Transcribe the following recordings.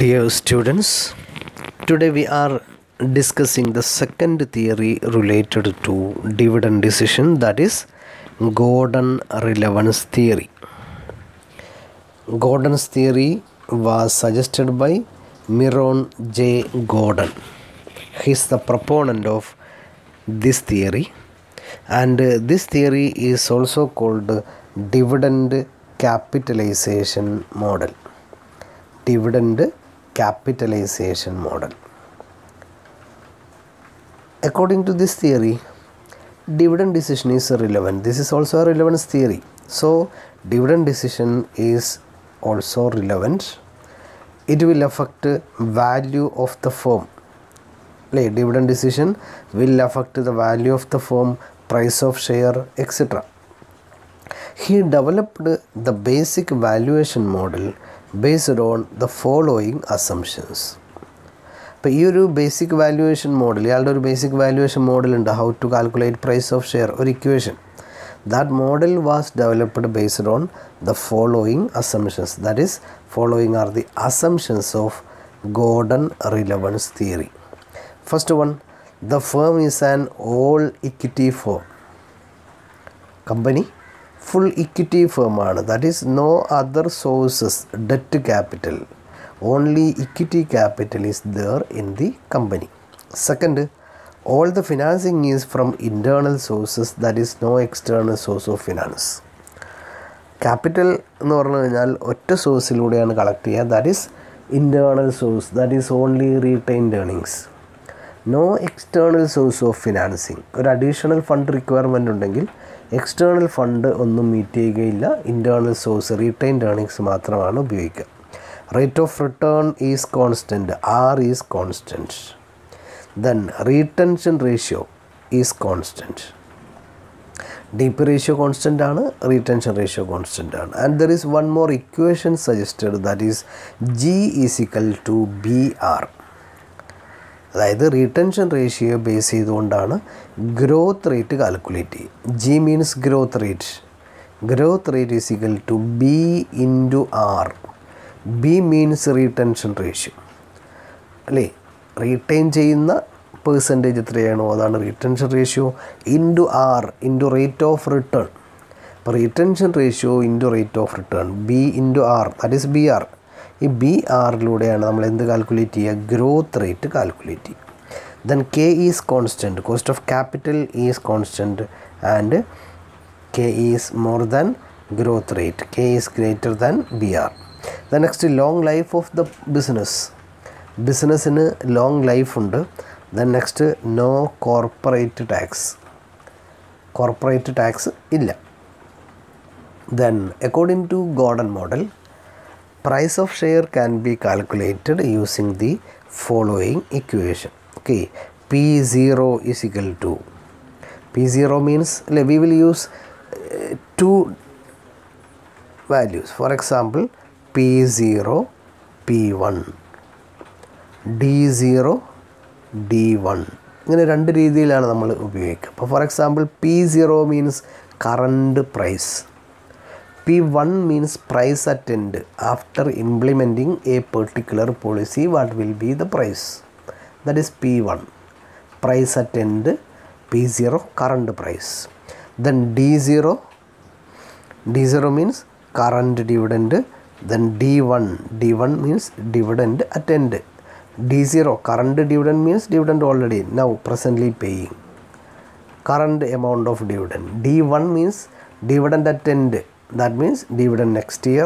Dear students, today we are discussing the second theory related to dividend decision, that is Gordon relevance theory. Gordon's theory was suggested by Myron J. Gordon. He is the proponent of this theory, and this theory is also called dividend capitalization model. Dividend capitalization model. According to this theory, dividend decision is relevant. This is also a relevance theory. So, dividend decision is also relevant. It will affect value of the firm. Dividend decision will affect the value of the firm, price of share, etc. He developed the basic valuation model based on the following assumptions. ഇപ്പോൾ ഈ ഒരു basic valuation model, ഇയാളുടെ ഒരു basic valuation model ഉണ്ട്, how to calculate price of share, ഒരു equation. That model was developed based on the following assumptions. That is following are the assumptions of Gordon relevance theory. First one, the firm is an all equity firm. Company full equity firm ആണ്. That is no other sources debt capital, only equity capital is there in the company. Second, all the financing is from internal sources, that is no external source of finance. Capital എന്ന് പറഞ്ഞു കഴിഞ്ഞാൽ ഒറ്റ സോഴ്സിലൂടെയാണ് collect ചെയ്യുക, that is internal source, that is only retained earnings. No external source of financing. ഒരു additional fund requirement ഉണ്ടെങ്കിൽ external fund ഒന്നും meet ചെയ്യുകയില്ല, internal source retained earnings മാത്രമാണ് ഉപയോഗിക്കുക. Rate of return is constant, R is constant. Then retention ratio is constant. D P ratio constant ആണ്, retention ratio constant ആണ്. And there is one more equation suggested, that is G is equal to B R. അതായത് retention ratio base ചെയ്തുകൊണ്ടാണ് growth rate calculate ചെയ്യുക. G means growth rate. Growth rate is equal to b into r. B means retention ratio അല്ലേ, retain ചെയ്യുന്ന percentage എത്രയാണോ അതാണ് retention ratio, into r into rate of return. അപ്പോൾ retention ratio into rate of return, b into r, that is b r. ഈ b ആറിലൂടെയാണ് നമ്മൾ എന്ത് calculate ചെയ്യുക, ഗ്രോത്ത് റേറ്റ് കാൽക്കുലേറ്റ് ചെയ്യുക. Then k is constant, cost of capital is constant and k is more than growth rate, k is greater than B r. Then next long life of the business. ബിസിനസ്സിന് long life ഉണ്ട്. Then next no corporate tax, corporate tax ഇല്ല. Then according to Gordon model, price of share can be calculated using the following equation. Okay, P0 is equal to, P0 means we will use two values. For example, P0, P1, D0, D1. ഇങ്ങനെ രണ്ട് രീതിയിലാണ് നമ്മൾ ഉപയോഗിക്കുക. അപ്പോൾ for example P0 means current price. P1 means price at end. After implementing a particular policy, what will be the price? That is P1. Price at end. P0 current price. Then D0. D0 means current dividend. Then D1. D1 means dividend at end. D0 current dividend means dividend already now presently paying. Current amount of dividend. D1 means dividend at end. That means dividend next year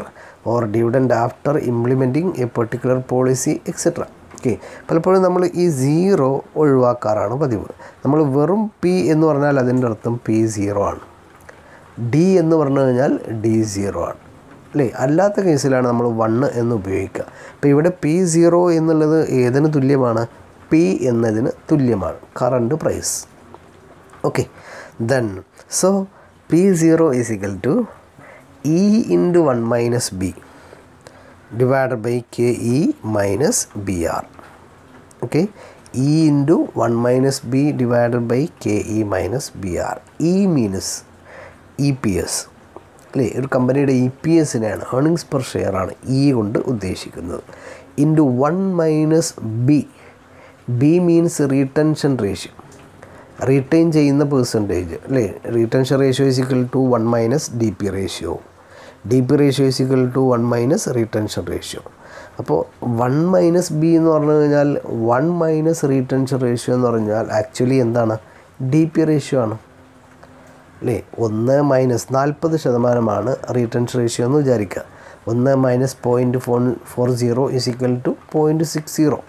or dividend after implementing a particular policy, etc. Okay, പലപ്പോഴും നമ്മൾ ഈ zero ഒഴിവാക്കാറാണ് പതിവ്. നമ്മൾ വെറും P എന്ന് പറഞ്ഞാൽ അതിൻ്റെ അർത്ഥം P0 ആണ്, ഡി എന്ന് പറഞ്ഞു കഴിഞ്ഞാൽ D0 ആണ് അല്ലേ. അല്ലാത്ത കേസിലാണ് നമ്മൾ 1 എന്ന് ഉപയോഗിക്കുക. അപ്പോൾ ഇവിടെ P0 എന്നുള്ളത് ഏതിന് തുല്യമാണ്, പി എന്നതിന് തുല്യമാണ്, current price. Okay, then so P0 is equal to E into 1 minus B divided by KE minus BR. Okay, E into 1 minus B divided by KE minus BR. E means EPS, അല്ലേ, ഒരു കമ്പനിയുടെ EPS earnings per share ആണ് E കൊണ്ട് ഉദ്ദേശിക്കുന്നത്. Into 1 - B means retention ratio, retain ചെയ്യുന്ന percentage അല്ലേ. Retention ratio is equal to 1 - DP ratio. DP ratio is equal to 1 - retention ratio. അപ്പോൾ 1 - B എന്ന് പറഞ്ഞു കഴിഞ്ഞാൽ 1 - റീറ്റൻഷൻ റേഷ്യോ എന്ന് പറഞ്ഞാൽ ആക്ച്വലി എന്താണ്, DP റേഷ്യോ ആണ് അല്ലേ. 1 - 40% റീറ്റൻഷൻ റേഷ്യോ എന്ന് വിചാരിക്കുക. 1 - 0.40 ഈസ് ഈക്വൽ ടു 0.60.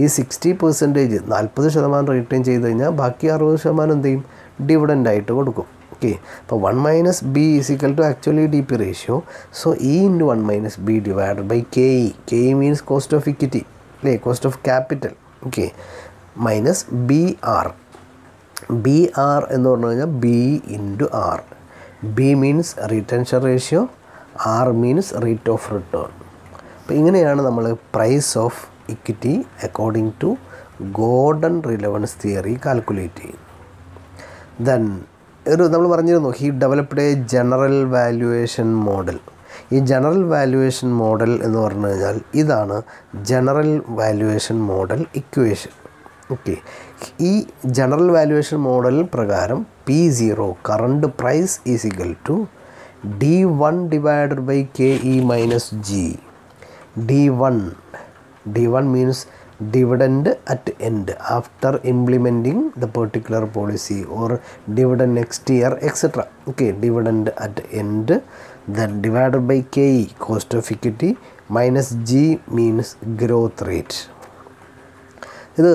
ഈ 60% 40% റീറ്റെയിൻ ചെയ്ത് കഴിഞ്ഞാൽ ബാക്കി 60% എന്ത് ചെയ്യും, ഡിവിഡൻ്റായിട്ട് കൊടുക്കും. ഓക്കെ, അപ്പോൾ 1 - B is equal to actually DP ratio. So E into 1 - B divide by KE. KE means cost of equity അല്ലേ, cost of capital. Okay, minus BR. BR എന്ന് പറഞ്ഞു കഴിഞ്ഞാൽ B into R. B means retention ratio, R means rate of return. അപ്പോൾ ഇങ്ങനെയാണ് നമ്മൾ price of equity according to Gordon relevance theory calculate ചെയ്യും. Then നമ്മൾ പറഞ്ഞിരുന്നു he developed a general valuation model. ഈ ജനറൽ വാല്യുവേഷൻ മോഡൽ എന്ന് പറഞ്ഞു കഴിഞ്ഞാൽ ഇതാണ് general valuation model equation. Okay, ഈ ജനറൽ വാല്യുവേഷൻ മോഡൽ പ്രകാരം P0 current price is equal to D1 divided by KE minus G. D1 means dividend at end after implementing the particular policy or dividend next year etc. Okay, dividend at end, then divided by KE cost of equity minus G means growth rate. ഇത്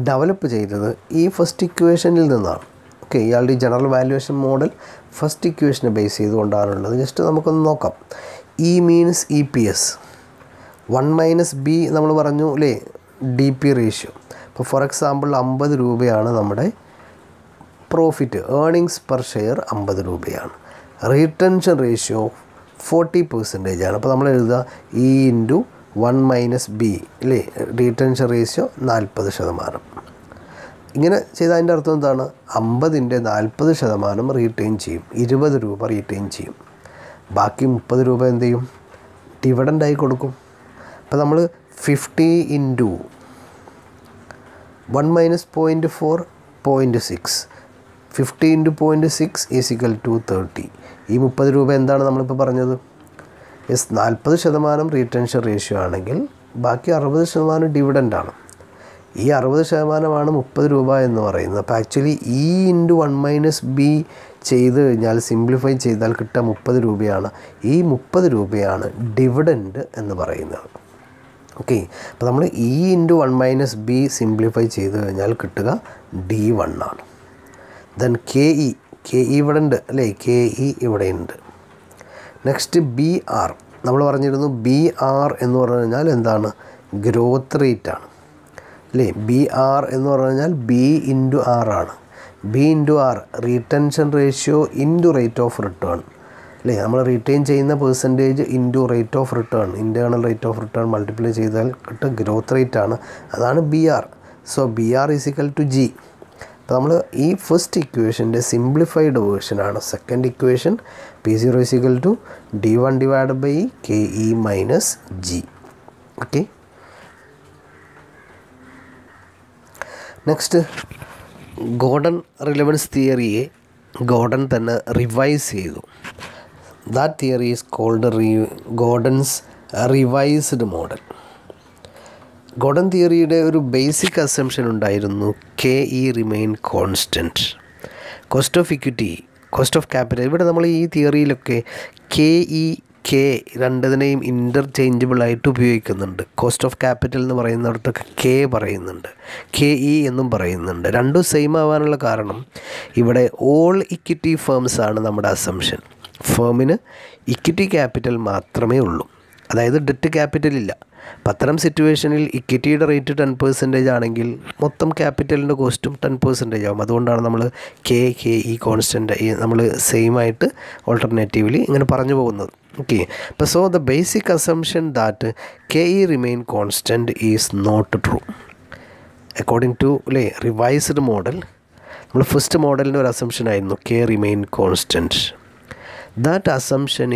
develop ചെയ്തത് ഈ first ഇക്വേഷനിൽ നിന്നാണ്. Okay, ഇയാളുടെ general valuation model first ഇക്വേഷനെ base ചെയ്തുകൊണ്ടാണുള്ളത്. Just നമുക്കൊന്ന് നോക്കാം. E means EPS. 1 - B നമ്മൾ പറഞ്ഞു അല്ലേ, DP റേഷ്യോ. ഇപ്പോൾ ഫോർ എക്സാമ്പിൾ 50 രൂപയാണ് നമ്മുടെ പ്രോഫിറ്റ്, ഏർണിങ്സ് പെർ ഷെയർ 50 രൂപയാണ്. റീറ്റൻഷൻ റേഷ്യോ 40% ആണ്. അപ്പോൾ നമ്മൾ എഴുതുക E ഇൻറ്റു 1 - B അല്ലേ, റീറ്റൻഷൻ റേഷ്യോ 40%. ഇങ്ങനെ ചെയ്താൽ അതിൻ്റെ അർത്ഥം എന്താണ്, 50ൻ്റെ 40% റീറ്റെയിൻ ചെയ്യും, 20 രൂപ റീറ്റെയിൻ ചെയ്യും. ബാക്കി 30 രൂപ എന്ത് ചെയ്യും, ഡിവിഡൻ്റായി കൊടുക്കും. അപ്പോൾ നമ്മൾ 50 into 1 - 0.4 0.6, 50 into 0.6 is equal to 30. ഈ 30 രൂപ എന്താണ് നമ്മളിപ്പോൾ പറഞ്ഞത്, 40% റീറ്റൻഷൻ റേഷ്യോ ആണെങ്കിൽ ബാക്കി 60% ഡിവിഡൻ്റാണ്. ഈ 60% 30 രൂപ എന്ന് പറയുന്നത്. അപ്പോൾ ആക്ച്വലി E ഇൻറ്റു 1 - B ചെയ്ത് കഴിഞ്ഞാൽ സിംപ്ലിഫൈ ചെയ്താൽ കിട്ടുക 30 രൂപയാണ്. ഈ 30 രൂപയാണ് ഡിവിഡൻഡ് എന്ന് പറയുന്നത്. ഓക്കെ, അപ്പോൾ നമ്മൾ E ഇൻറ്റു 1 - B സിംപ്ലിഫൈ ചെയ്ത് കഴിഞ്ഞാൽ കിട്ടുക D1 ആണ്. ദെൻ KE ഇവിടെ ഉണ്ട് അല്ലേ, KE ഇവിടെ ഉണ്ട്. നെക്സ്റ്റ് BR നമ്മൾ പറഞ്ഞിരുന്നു. BR എന്ന് പറഞ്ഞു കഴിഞ്ഞാൽ എന്താണ്, ഗ്രോത്ത് റേറ്റ് ആണ് അല്ലേ. BR എന്ന് പറഞ്ഞു കഴിഞ്ഞാൽ B ഇൻറ്റു R ആണ്. B into R retention ratio into rate of return അല്ലേ. നമ്മൾ റീറ്റെയിൻ ചെയ്യുന്ന percentage into rate of return, internal rate of return multiply ചെയ്താൽ കിട്ടുക ഗ്രോത്ത് റേറ്റ് ആണ്. അതാണ് BR. So BR is equal to G. അപ്പോൾ നമ്മൾ ഈ ഫസ്റ്റ് ഇക്വേഷൻ്റെ സിംപ്ലിഫൈഡ് വേർഷനാണ് second equation. P0 is equal to D1 divide by KE minus G. Okay, next Gordon relevance തിയറിയെ ഗോർഡൻ തന്നെ റിവൈസ് ചെയ്തു. That theory is called Gordon's revised model. Gordon തിയറിയുടെ ഒരു ബേസിക് അസംഷൻ ഉണ്ടായിരുന്നു, KE remain constant. Cost of equity, cost of capital, ഇവിടെ നമ്മൾ ഈ തിയറിയിലൊക്കെ KE K രണ്ടതിനെയും ഇൻ്റർചേഞ്ചബിളായിട്ട് ഉപയോഗിക്കുന്നുണ്ട്. കോസ്റ്റ് ഓഫ് ക്യാപിറ്റൽ എന്ന് പറയുന്നിടത്തൊക്കെ K പറയുന്നുണ്ട്, KE എന്നും പറയുന്നുണ്ട്. രണ്ടും സെയിം ആവാനുള്ള കാരണം ഇവിടെ ഓൾ ഇക്വിറ്റി ഫേംസ് ആണ് നമ്മുടെ അസംഷൻ. ഫേമിന് ഇക്വിറ്റി ക്യാപിറ്റൽ മാത്രമേ ഉള്ളൂ, അതായത് ഡെറ്റ് ക്യാപിറ്റൽ ഇല്ല. അപ്പം അത്തരം സിറ്റുവേഷനിൽ ഇക്വിറ്റിയുടെ റേറ്റ് 10% ആണെങ്കിൽ മൊത്തം ക്യാപിറ്റലിൻ്റെ കോസ്റ്റും 10% ആവും. അതുകൊണ്ടാണ് നമ്മൾ KE കോൺസ്റ്റൻ്റ് നമ്മൾ സെയിം ആയിട്ട് ഓൾട്ടർനേറ്റീവ്ലി ഇങ്ങനെ പറഞ്ഞു പോകുന്നത്. ഓക്കെ, അപ്പോൾ so the basic assumption that KE remain constant is not true according to അല്ലേ റിവൈസ്ഡ് മോഡൽ. നമ്മൾ ഫസ്റ്റ് മോഡലിൻ്റെ ഒരു അസംഷൻ ആയിരുന്നു K remain constant. That assumption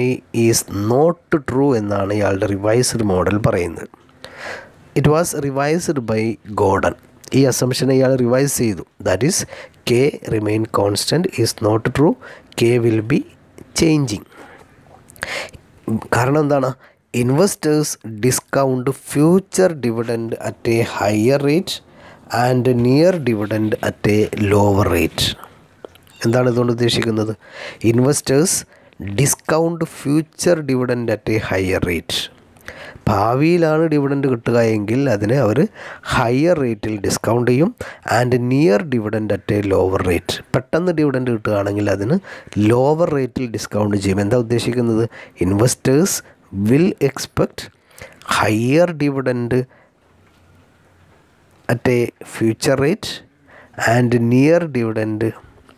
is not true എന്നാണ് ഇയാളുടെ റിവൈസ്ഡ് മോഡൽ പറയുന്നത്. It was revised by Gordon. ഈ അസംഷനെ ഇയാൾ റിവൈസ് ചെയ്തു. That is K remain constant is not true, K will be changing. കാരണം എന്താണ്? Investors discount future dividend at a higher rate and near dividend at a lower rate. എന്താണ് ഇതുകൊണ്ട് ഉദ്ദേശിക്കുന്നത്? Investors discount future dividend at a higher rate. ഭാവിയിലാണ് dividend കിട്ടുക എങ്കിൽ അതിനെ അവർ ഹയർ റേറ്റിൽ ഡിസ്കൗണ്ട് ചെയ്യും. And near dividend at a lower rate. പെട്ടെന്ന് ഡിവിഡൻഡ് കിട്ടുകയാണെങ്കിൽ അതിന് ലോവർ റേറ്റിൽ ഡിസ്കൗണ്ട് ചെയ്യും. എന്താ ഉദ്ദേശിക്കുന്നത്? Investors will expect higher dividend at a future rate and near dividend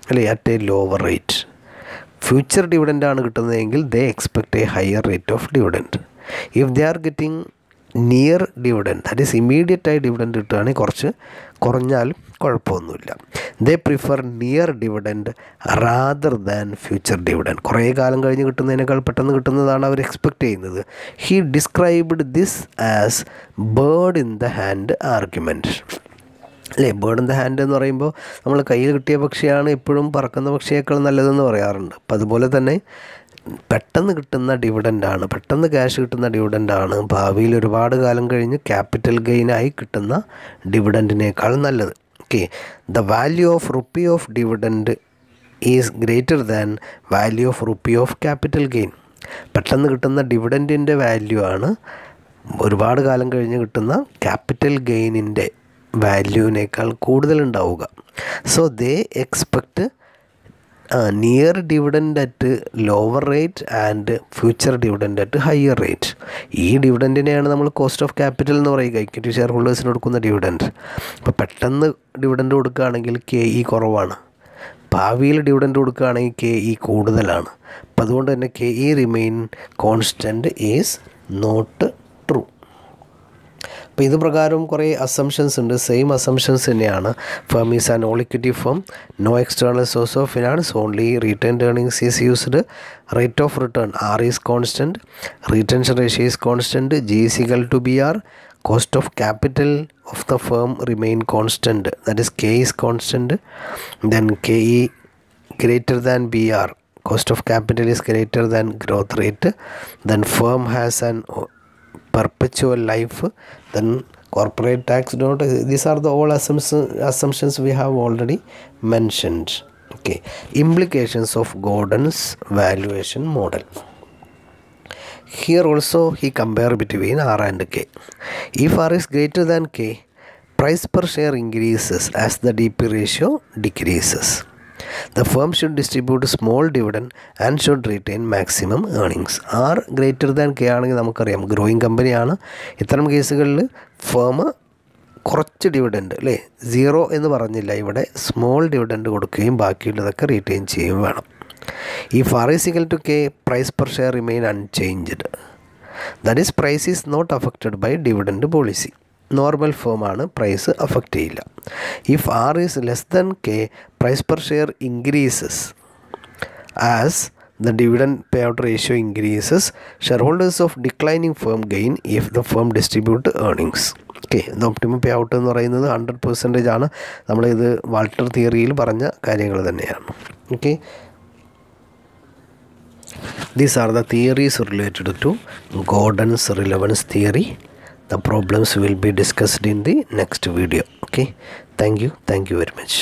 അല്ലേ at a lower rate. Future ഡിവിഡൻഡാണ് കിട്ടുന്നതെങ്കിൽ they expect a higher rate of dividend. If they are getting near dividend, that is ഇമ്മീഡിയറ്റായി dividend കിട്ടുകയാണെങ്കിൽ കുറച്ച് കുറഞ്ഞാലും കുഴപ്പമൊന്നുമില്ല. They prefer near dividend rather than future dividend. കുറേ കാലം കഴിഞ്ഞ് കിട്ടുന്നതിനേക്കാൾ പെട്ടെന്ന് കിട്ടുന്നതാണ് അവർ എക്സ്പെക്റ്റ് ചെയ്യുന്നത്. He described this as bird in the hand argument. അല്ലേ, ബേർഡ് ഇൻ ദ ഹാൻഡ് എന്ന് പറയുമ്പോൾ നമ്മൾ കയ്യിൽ കിട്ടിയ പക്ഷിയാണ് എപ്പോഴും പറക്കുന്ന പക്ഷിയേക്കാൾ നല്ലതെന്ന് പറയാറുണ്ട്. അപ്പം അതുപോലെ തന്നെ പെട്ടെന്ന് കിട്ടുന്ന ഡിവിഡൻഡാണ്, പെട്ടെന്ന് ക്യാഷ് കിട്ടുന്ന ഡിവിഡൻഡാണ് ഭാവിയിൽ ഒരുപാട് കാലം കഴിഞ്ഞ് ക്യാപിറ്റൽ ഗെയിനായി കിട്ടുന്ന ഡിവിഡൻഡിനേക്കാൾ നല്ലത്. ഓക്കെ, the value of rupee of dividend is greater than value of rupee of capital gain. പെട്ടെന്ന് കിട്ടുന്ന ഡിവിഡൻഡിൻ്റെ വാല്യൂ ആണ് ഒരുപാട് കാലം കഴിഞ്ഞ് കിട്ടുന്ന ക്യാപിറ്റൽ ഗെയിനിൻ്റെ വാല്യൂവിനേക്കാൾ കൂടുതലുണ്ടാവുക. So they expect near dividend at lower rate and future dividend at higher rate. ഈ ഡിവിഡൻഡിനെയാണ് നമ്മൾ കോസ്റ്റ് ഓഫ് ക്യാപിറ്റൽ എന്ന് പറയുക, ഇക്വിറ്റി ഷെയർ ഹോൾഡേഴ്സിന് കൊടുക്കുന്ന ഡിവിഡൻഡ്. അപ്പോൾ പെട്ടെന്ന് ഡിവിഡൻഡ് കൊടുക്കുകയാണെങ്കിൽ കെ ഇ കുറവാണ്, ഭാവിയിൽ ഡിവിഡൻഡ് കൊടുക്കുകയാണെങ്കിൽ കെ ഇ കൂടുതലാണ്. അപ്പോൾ അതുകൊണ്ട് തന്നെ K E remain constant is not true. അപ്പോൾ ഇത് പ്രകാരം കുറേ അസംഷൻസ് ഉണ്ട്. സെയിം അസംഷൻസ് തന്നെയാണ്. Firm is an all equity firm, no external source of finance, only retained earnings is used, rate of return R is constant, retention ratio is constant, G is equal to B R, cost of capital of the firm remain constant, that is K is constant, then K E greater than B R, cost of capital is greater than growth rate, then firm has an perpetual life, then corporate tax don't. These are the all assumptions we have already mentioned. Okay, implications of Gordon's valuation model. Here also he compare between R and K. If R is greater than K, price per share increases as the DP ratio decreases. The firm should distribute a small dividend and should retain maximum earnings. R greater than K ആണെങ്കിൽ നമുക്കറിയാം growing കമ്പനിയാണ്. ഇത്തരം കേസുകളിൽ firm കുറച്ച് dividend അല്ലേ, zero എന്ന് പറഞ്ഞില്ല, ഇവിടെ സ്മോൾ ഡിവിഡൻഡ് കൊടുക്കുകയും ബാക്കിയുള്ളതൊക്കെ റീറ്റെയിൻ ചെയ്യുകയും വേണം. If R is equal to K, price per share remain unchanged. That is, price is not affected by dividend policy. Normal ഫേമാണ്, പ്രൈസ് അഫക്റ്റ് ചെയ്യില്ല. If r is less than k, price per share increases as the dividend payout ratio increases. Shareholders of declining firm gain if the firm distribute earnings. Okay, ഇത് optimum payout എന്ന് പറയുന്നത് 100% ആണ്. നമ്മളിത് Walter തിയറിയിൽ പറഞ്ഞ കാര്യങ്ങൾ തന്നെയാണ്. Okay, these are the theories related to Gordon's relevance theory. The problems will be discussed in the next video. Okay, thank you very much.